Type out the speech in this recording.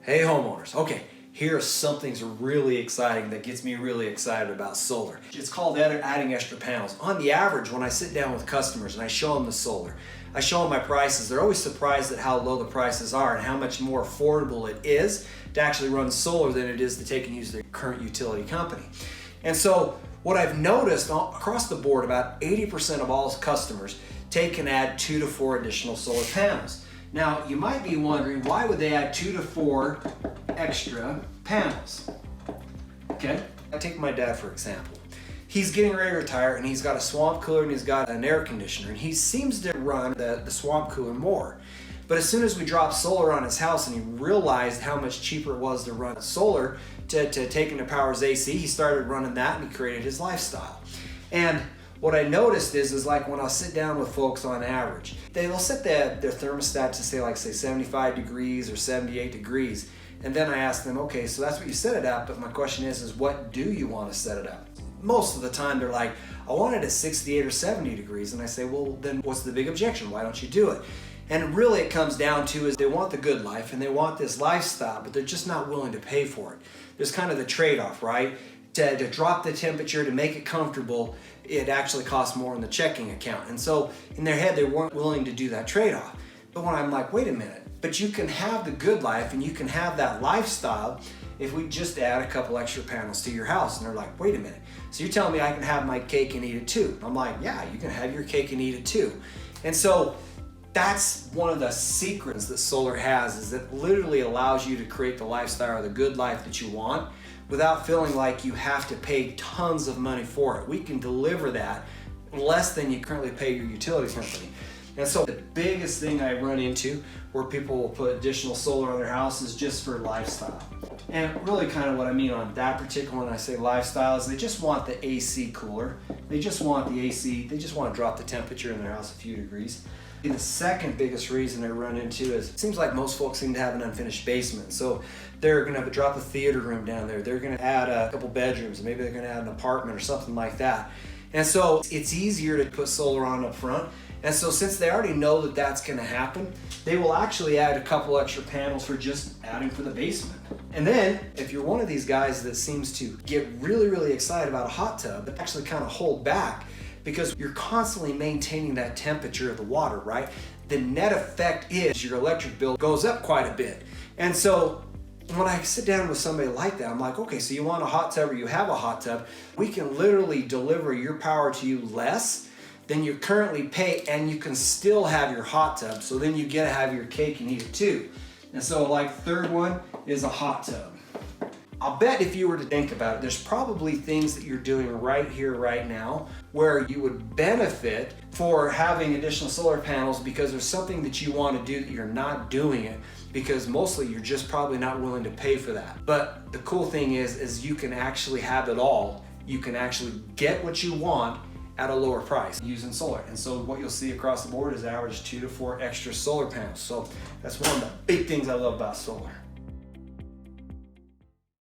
Hey homeowners, okay, here's something really exciting that gets me really excited about solar. It's called adding extra panels. On the average, when I sit down with customers and I show them the solar, I show them my prices, they're always surprised at how low the prices are and how much more affordable it is to actually run solar than it is to take and use their current utility company. And so what I've noticed across the board, about 80% of all customers take and add 2 to 4 additional solar panels. Now, you might be wondering, why would they add 2 to 4 extra panels? Okay, I take my dad for example. He's getting ready to retire and he's got a swamp cooler and he's got an air conditioner, and he seems to run the swamp cooler more. But as soon as we dropped solar on his house and he realized how much cheaper it was to run solar to take and to power his AC, he started running that and he created his lifestyle. And what I noticed is like when I'll sit down with folks on average, they'll set their thermostat to say 75 degrees or 78 degrees. And then I ask them, okay, so that's what you set it at, but my question is what do you want to set it at? Most of the time they're like, I want it at 68 or 70 degrees. And I say, well, then what's the big objection? Why don't you do it? And really it comes down to is they want the good life and they want this lifestyle, but they're just not willing to pay for it. There's kind of the trade-off, right? To drop the temperature, to make it comfortable, it actually costs more in the checking account. And so in their head, they weren't willing to do that trade-off. But when I'm like, wait a minute, but you can have the good life and you can have that lifestyle if we just add a couple extra panels to your house. And they're like, wait a minute, so you're telling me I can have my cake and eat it too? I'm like, yeah, you can have your cake and eat it too. And so that's one of the secrets that solar has, is it literally allows you to create the lifestyle or the good life that you want without feeling like you have to pay tons of money for it. We can deliver that less than you currently pay your utility company. And so the biggest thing I run into where people will put additional solar on their house is just for lifestyle. And really kind of what I mean on that particular when I say lifestyle is they just want the AC cooler. They just want the AC, they just want to drop the temperature in their house a few degrees. And the second biggest reason I run into is it seems like most folks seem to have an unfinished basement. So they're gonna drop a theater room down there. They're gonna add a couple bedrooms, maybe they're gonna add an apartment or something like that. And so it's easier to put solar on up front. And so since they already know that that's gonna happen, they will actually add a couple extra panels for just adding for the basement. And then if you're one of these guys that seems to get really, really excited about a hot tub, but actually kind of hold back, because you're constantly maintaining that temperature of the water, right? The net effect is your electric bill goes up quite a bit. And so when I sit down with somebody like that, I'm like, okay, so you want a hot tub or you have a hot tub, we can literally deliver your power to you less than you currently pay, and you can still have your hot tub. So then you get to have your cake and eat it too. And so like third one is a hot tub. I'll bet if you were to think about it, there's probably things that you're doing right here, right now, where you would benefit for having additional solar panels because there's something that you want to do that you're not doing it because mostly you're just probably not willing to pay for that. But the cool thing is you can actually have it all. You can actually get what you want at a lower price using solar. And so what you'll see across the board is average 2 to 4 extra solar panels. So that's one of the big things I love about solar.